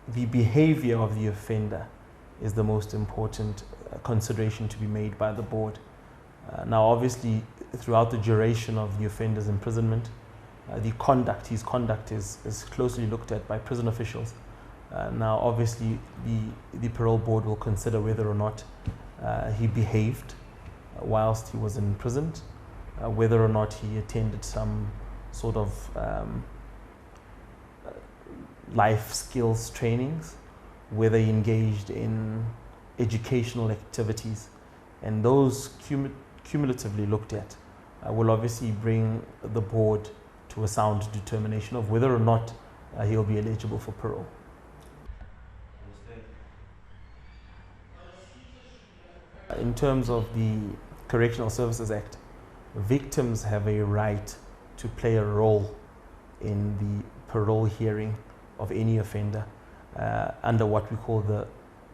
the behaviour of the offender is the most important consideration to be made by the board. Now, obviously, throughout the duration of the offender's imprisonment, his conduct is closely looked at by prison officials. Now, obviously, the parole board will consider whether or not he behaved whilst he was imprisoned, whether or not he attended some sort of life skills trainings, whether he engaged in educational activities, and those cumulatively looked at will obviously bring the board to a sound determination of whether or not he'll be eligible for parole. In terms of the Correctional Services Act, victims have a right to play a role in the parole hearing of any offender under what we call the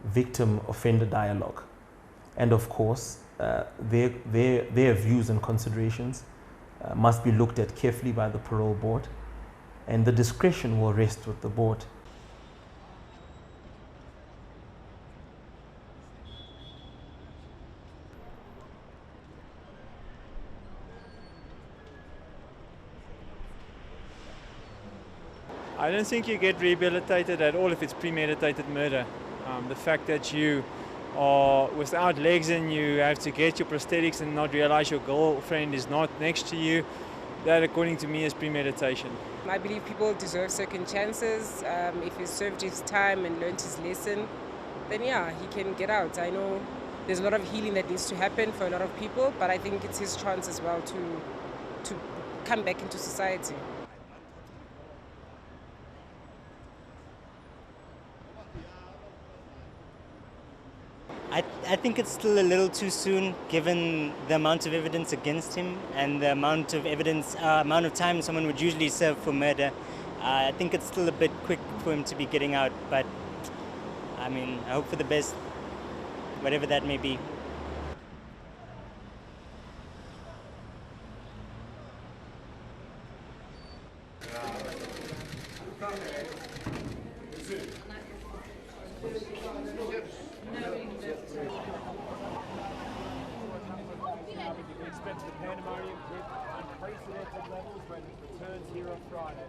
victim-offender dialogue. And of course, their views and considerations must be looked at carefully by the parole board, and the discretion will rest with the board. I don't think you get rehabilitated at all if it's premeditated murder. The fact that you are without legs and you have to get your prosthetics and not realize your girlfriend is not next to you, that according to me is premeditation. I believe people deserve second chances. If he's served his time and learned his lesson, then yeah, he can get out. I know there's a lot of healing that needs to happen for a lot of people, but I think it's his chance as well to come back into society. I think it's still a little too soon, given the amount of evidence against him and the amount of time someone would usually serve for murder. I think it's still a bit quick for him to be getting out, but I mean, I hope for the best, whatever that may be. Expect the pandemonium hit unprecedented levels when it returns here on Friday.